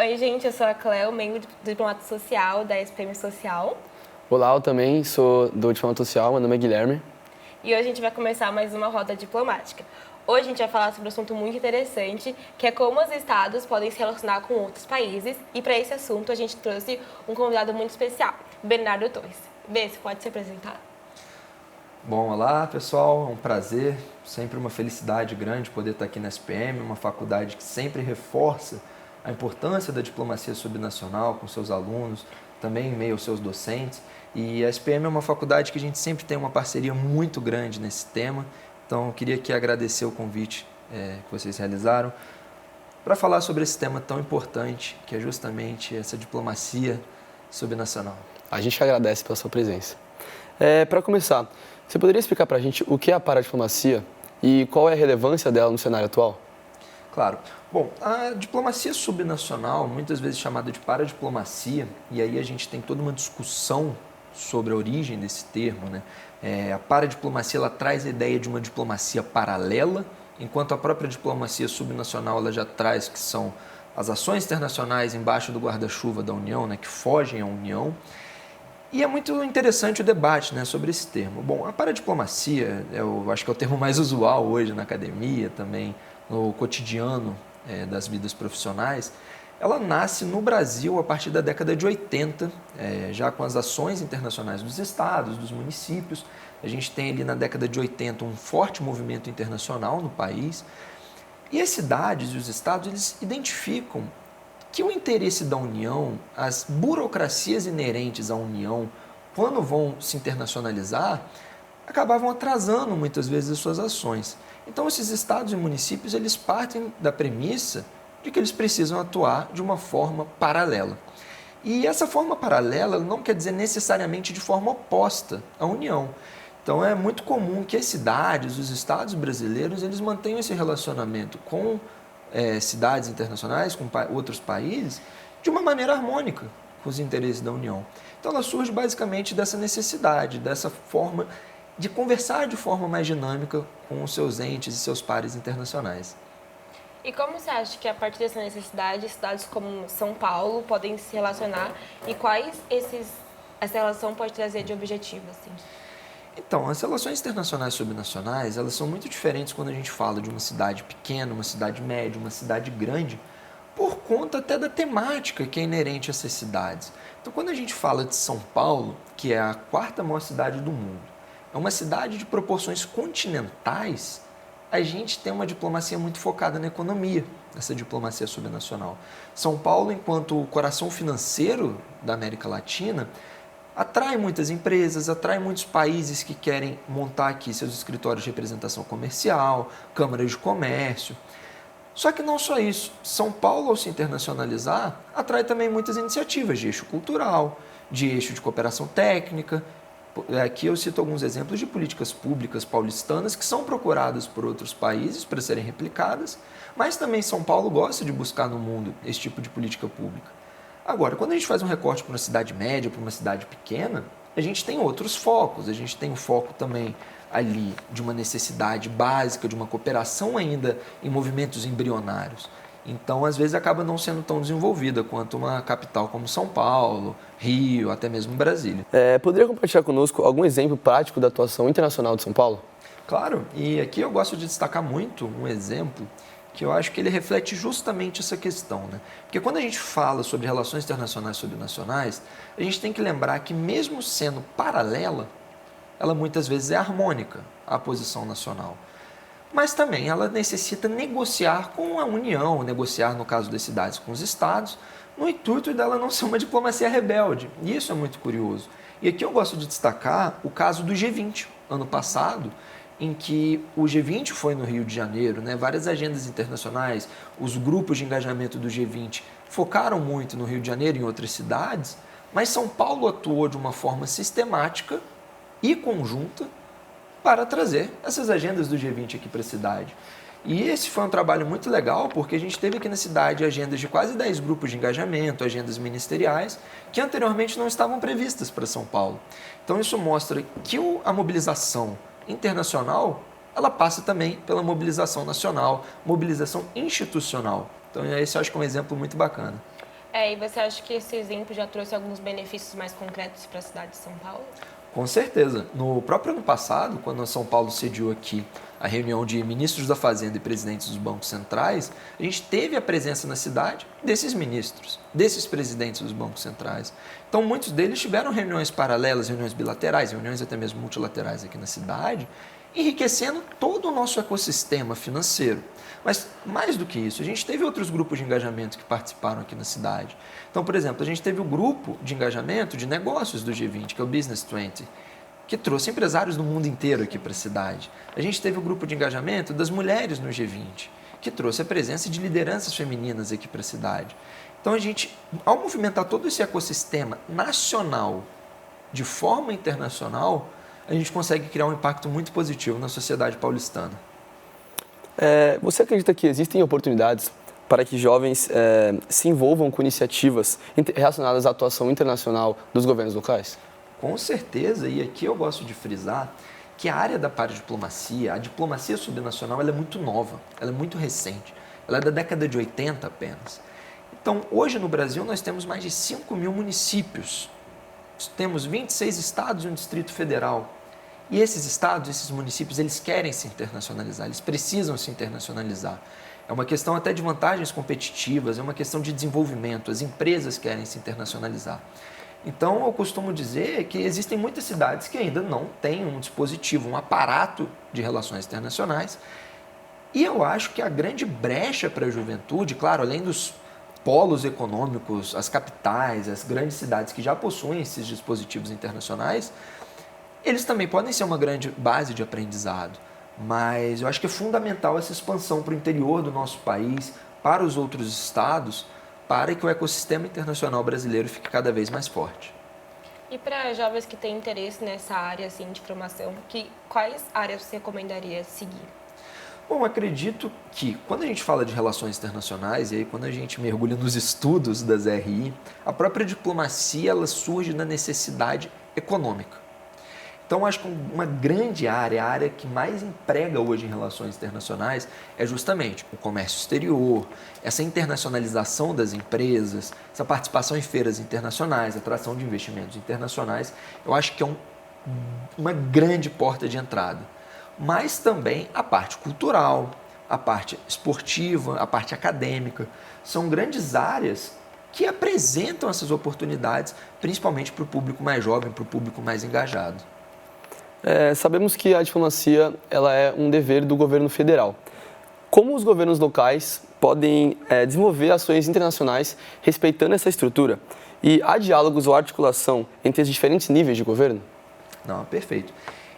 Oi, gente, eu sou a Cleo, membro do Diplomata Social da SPM Social. Olá, eu também sou do Diplomata Social, meu nome é Guilherme. E hoje a gente vai começar mais uma roda diplomática. Hoje a gente vai falar sobre um assunto muito interessante, que é como os estados podem se relacionar com outros países. E para esse assunto a gente trouxe um convidado muito especial, Bernardo Torres. Bê, você pode se apresentar? Bom, olá pessoal, é um prazer, sempre uma felicidade grande poder estar aqui na SPM, uma faculdade que sempre reforça a importância da diplomacia subnacional com seus alunos, também em meio aos seus docentes. E a SPM é uma faculdade que a gente sempre tem uma parceria muito grande nesse tema, então eu queria aqui agradecer o convite que vocês realizaram para falar sobre esse tema tão importante, que é justamente essa diplomacia subnacional. A gente agradece pela sua presença. Para começar, você poderia explicar para a gente o que é a paradiplomacia e qual é a relevância dela no cenário atual? Claro. Bom, a diplomacia subnacional, muitas vezes chamada de paradiplomacia, e aí a gente tem toda uma discussão sobre a origem desse termo, né? A paradiplomacia ela traz a ideia de uma diplomacia paralela, enquanto a própria diplomacia subnacional ela já traz que são as ações internacionais embaixo do guarda-chuva da União, né, que fogem à União. E é muito interessante o debate, né, sobre esse termo. Bom, a paradiplomacia, eu acho que é o termo mais usual hoje na academia, também no cotidiano das vidas profissionais. Ela nasce no Brasil a partir da década de 80, já com as ações internacionais dos estados, dos municípios. A gente tem ali na década de 80 um forte movimento internacional no país. E as cidades e os estados, eles identificam que o interesse da União, as burocracias inerentes à União, quando vão se internacionalizar, acabavam atrasando muitas vezes as suas ações. Então, esses estados e municípios, eles partem da premissa de que eles precisam atuar de uma forma paralela. E essa forma paralela não quer dizer necessariamente de forma oposta à União. Então, é muito comum que as cidades, os estados brasileiros, eles mantenham esse relacionamento com cidades internacionais, com outros países, de uma maneira harmônica com os interesses da União. Então ela surge basicamente dessa necessidade, dessa forma de conversar de forma mais dinâmica com os seus entes e seus pares internacionais. E como você acha que a partir dessa necessidade, cidades como São Paulo podem se relacionar e quais essa relação pode trazer de objetivo, assim? Então, as relações internacionais e subnacionais, elas são muito diferentes quando a gente fala de uma cidade pequena, uma cidade média, uma cidade grande, por conta até da temática que é inerente a essas cidades. Então, quando a gente fala de São Paulo, que é a quarta maior cidade do mundo, é uma cidade de proporções continentais, a gente tem uma diplomacia muito focada na economia, essa diplomacia subnacional. São Paulo, enquanto o coração financeiro da América Latina, atrai muitas empresas, atrai muitos países que querem montar aqui seus escritórios de representação comercial, câmaras de comércio. Só que não só isso. São Paulo, ao se internacionalizar, atrai também muitas iniciativas de eixo cultural, de eixo de cooperação técnica. Aqui eu cito alguns exemplos de políticas públicas paulistanas que são procuradas por outros países para serem replicadas, mas também São Paulo gosta de buscar no mundo esse tipo de política pública. Agora, quando a gente faz um recorte para uma cidade média, para uma cidade pequena, a gente tem outros focos. A gente tem o foco também ali de uma necessidade básica, de uma cooperação ainda em movimentos embrionários. Então, às vezes, acaba não sendo tão desenvolvida quanto uma capital como São Paulo, Rio, até mesmo Brasília. Poderia compartilhar conosco algum exemplo prático da atuação internacional de São Paulo? Claro, e aqui eu gosto de destacar muito um exemplo que eu acho que ele reflete justamente essa questão, né? Porque quando a gente fala sobre relações internacionais e subnacionais, a gente tem que lembrar que mesmo sendo paralela, ela muitas vezes é harmônica à posição nacional. Mas também ela necessita negociar com a União, negociar, no caso das cidades, com os estados, no intuito dela não ser uma diplomacia rebelde. E isso é muito curioso. E aqui eu gosto de destacar o caso do G20, ano passado, em que o G20 foi no Rio de Janeiro, né? Várias agendas internacionais, os grupos de engajamento do G20 focaram muito no Rio de Janeiro e em outras cidades, mas São Paulo atuou de uma forma sistemática e conjunta para trazer essas agendas do G20 aqui para a cidade. E esse foi um trabalho muito legal, porque a gente teve aqui na cidade agendas de quase 10 grupos de engajamento, agendas ministeriais, que anteriormente não estavam previstas para São Paulo. Então isso mostra que a mobilização internacional, ela passa também pela mobilização nacional, mobilização institucional. Então esse eu acho que é um exemplo muito bacana. E você acha que esse exemplo já trouxe alguns benefícios mais concretos para a cidade de São Paulo? Com certeza. No próprio ano passado, quando São Paulo sediou aqui a reunião de ministros da Fazenda e presidentes dos bancos centrais, a gente teve a presença na cidade desses ministros, desses presidentes dos bancos centrais. Então, muitos deles tiveram reuniões paralelas, reuniões bilaterais, reuniões até mesmo multilaterais aqui na cidade, enriquecendo todo o nosso ecossistema financeiro. Mas, mais do que isso, a gente teve outros grupos de engajamento que participaram aqui na cidade. Então, por exemplo, a gente teve o grupo de engajamento de negócios do G20, que é o Business 20, que trouxe empresários do mundo inteiro aqui para a cidade. A gente teve o grupo de engajamento das mulheres no G20, que trouxe a presença de lideranças femininas aqui para a cidade. Então, a gente, ao movimentar todo esse ecossistema nacional de forma internacional, a gente consegue criar um impacto muito positivo na sociedade paulistana. Você acredita que existem oportunidades para que jovens se envolvam com iniciativas relacionadas à atuação internacional dos governos locais? Com certeza, e aqui eu gosto de frisar que a área da paradiplomacia, a diplomacia subnacional, ela é muito nova, ela é muito recente, ela é da década de 80 apenas. Então, hoje no Brasil, nós temos mais de 5 mil municípios, temos 26 estados e um Distrito Federal. E esses estados, esses municípios, eles querem se internacionalizar, eles precisam se internacionalizar. É uma questão até de vantagens competitivas, é uma questão de desenvolvimento, as empresas querem se internacionalizar. Então, eu costumo dizer que existem muitas cidades que ainda não têm um dispositivo, um aparato de relações internacionais. E eu acho que a grande brecha para a juventude, claro, além dos polos econômicos, as capitais, as grandes cidades que já possuem esses dispositivos internacionais, eles também podem ser uma grande base de aprendizado, mas eu acho que é fundamental essa expansão para o interior do nosso país, para os outros estados, para que o ecossistema internacional brasileiro fique cada vez mais forte. E para jovens que têm interesse nessa área assim, de formação, quais áreas você recomendaria seguir? Bom, acredito que quando a gente fala de relações internacionais, e aí quando a gente mergulha nos estudos das RI, a própria diplomacia ela surge da necessidade econômica. Então, acho que uma grande área, a área que mais emprega hoje em relações internacionais, é justamente o comércio exterior, essa internacionalização das empresas, essa participação em feiras internacionais, atração de investimentos internacionais. Eu acho que é uma grande porta de entrada. Mas também a parte cultural, a parte esportiva, a parte acadêmica. São grandes áreas que apresentam essas oportunidades, principalmente para o público mais jovem, para o público mais engajado. Sabemos que a diplomacia ela é um dever do governo federal. Como os governos locais podem desenvolver ações internacionais respeitando essa estrutura? E há diálogos ou articulação entre os diferentes níveis de governo? Não, perfeito.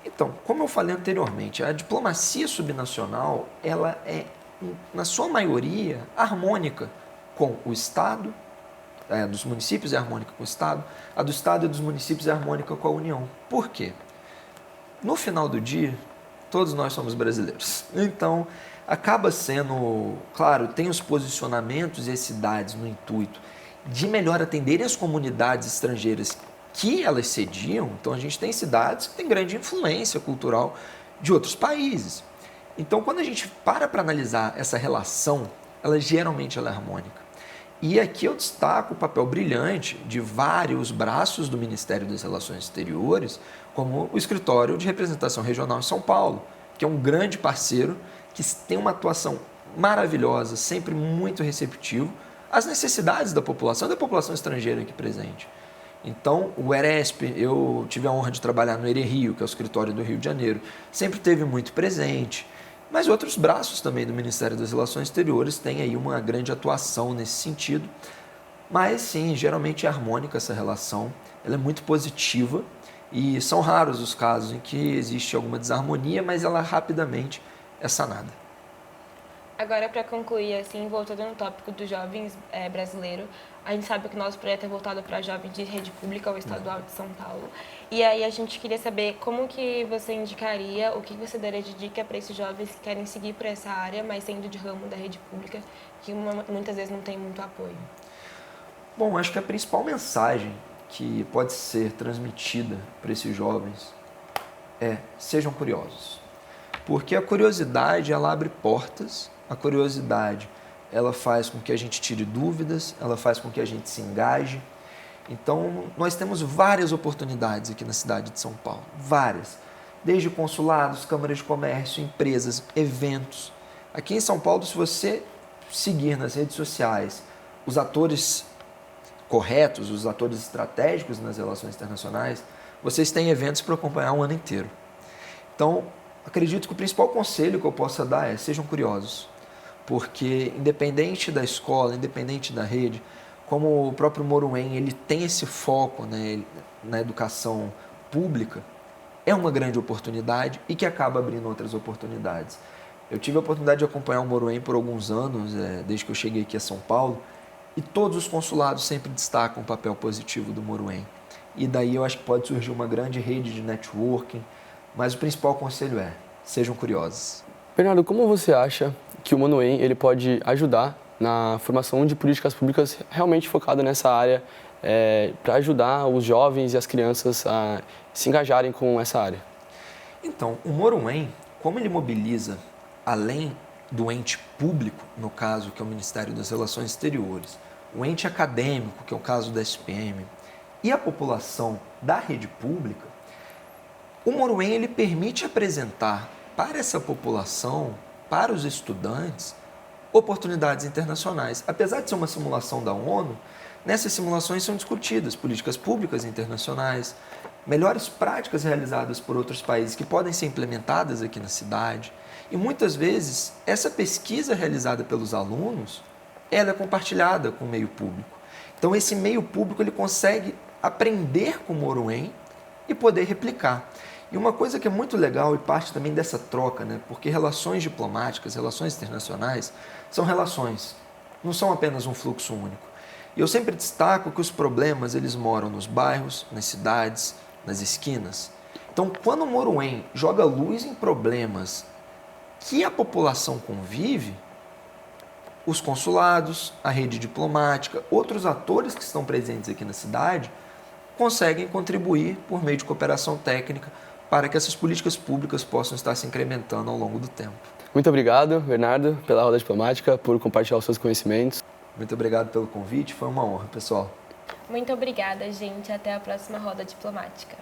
Então, como eu falei anteriormente, a diplomacia subnacional ela é, na sua maioria, harmônica com o Estado, dos municípios é harmônica com o Estado, a do Estado e dos municípios é harmônica com a União. Por quê? No final do dia, todos nós somos brasileiros. Então, acaba sendo, claro, tem os posicionamentos e as cidades no intuito de melhor atenderem as comunidades estrangeiras que elas sediam. Então, a gente tem cidades que têm grande influência cultural de outros países. Então, quando a gente para analisar essa relação, ela geralmente é harmônica. E aqui eu destaco o papel brilhante de vários braços do Ministério das Relações Exteriores, como o Escritório de Representação Regional em São Paulo, que é um grande parceiro, que tem uma atuação maravilhosa, sempre muito receptivo às necessidades da população estrangeira aqui presente. Então, o ERESP, eu tive a honra de trabalhar no ERERIO, que é o escritório do Rio de Janeiro, sempre esteve muito presente. Mas outros braços também do Ministério das Relações Exteriores têm aí uma grande atuação nesse sentido. Mas sim, geralmente é harmônica essa relação, ela é muito positiva e são raros os casos em que existe alguma desarmonia, mas ela rapidamente é sanada. Agora, para concluir, assim, voltando no tópico dos jovens brasileiros, a gente sabe que o nosso projeto é voltado para jovens de rede pública ou estadual de São Paulo. E aí a gente queria saber como que você indicaria, o que você daria de dica para esses jovens que querem seguir por essa área, mas sendo de ramo da rede pública, que muitas vezes não tem muito apoio. Bom, acho que a principal mensagem que pode ser transmitida para esses jovens é: sejam curiosos. Porque a curiosidade, ela abre portas, a curiosidade ela faz com que a gente tire dúvidas, ela faz com que a gente se engaje. Então, nós temos várias oportunidades aqui na cidade de São Paulo, várias. Desde consulados, câmaras de comércio, empresas, eventos. Aqui em São Paulo, se você seguir nas redes sociais os atores corretos, os atores estratégicos nas relações internacionais, vocês têm eventos para acompanhar um ano inteiro. Então, acredito que o principal conselho que eu possa dar é: sejam curiosos, porque independente da escola, independente da rede, como o próprio Moruem, ele tem esse foco, né, na educação pública, é uma grande oportunidade e que acaba abrindo outras oportunidades. Eu tive a oportunidade de acompanhar o Moruem por alguns anos, desde que eu cheguei aqui a São Paulo, e todos os consulados sempre destacam o papel positivo do Moruem. E daí eu acho que pode surgir uma grande rede de networking, mas o principal conselho é: sejam curiosos. Bernardo, como você acha que o Moruem ele pode ajudar na formação de políticas públicas realmente focada nessa área, para ajudar os jovens e as crianças a se engajarem com essa área? Então, o Moruem, como ele mobiliza, além do ente público, no caso que é o Ministério das Relações Exteriores, o ente acadêmico, que é o caso da SPM, e a população da rede pública, o Moruem ele permite apresentar para essa população, para os estudantes, oportunidades internacionais. Apesar de ser uma simulação da ONU, nessas simulações são discutidas políticas públicas internacionais, melhores práticas realizadas por outros países que podem ser implementadas aqui na cidade. E muitas vezes essa pesquisa realizada pelos alunos, ela é compartilhada com o meio público. Então esse meio público ele consegue aprender com o Moruem e poder replicar. E uma coisa que é muito legal e parte também dessa troca, né? Porque relações diplomáticas, relações internacionais, são relações, não são apenas um fluxo único. E eu sempre destaco que os problemas eles moram nos bairros, nas cidades, nas esquinas. Então, quando o Moruem joga luz em problemas que a população convive, os consulados, a rede diplomática, outros atores que estão presentes aqui na cidade, conseguem contribuir por meio de cooperação técnica para que essas políticas públicas possam estar se incrementando ao longo do tempo. Muito obrigado, Bernardo, pela roda diplomática, por compartilhar os seus conhecimentos. Muito obrigado pelo convite, foi uma honra, pessoal. Muito obrigada, gente. Até a próxima roda diplomática.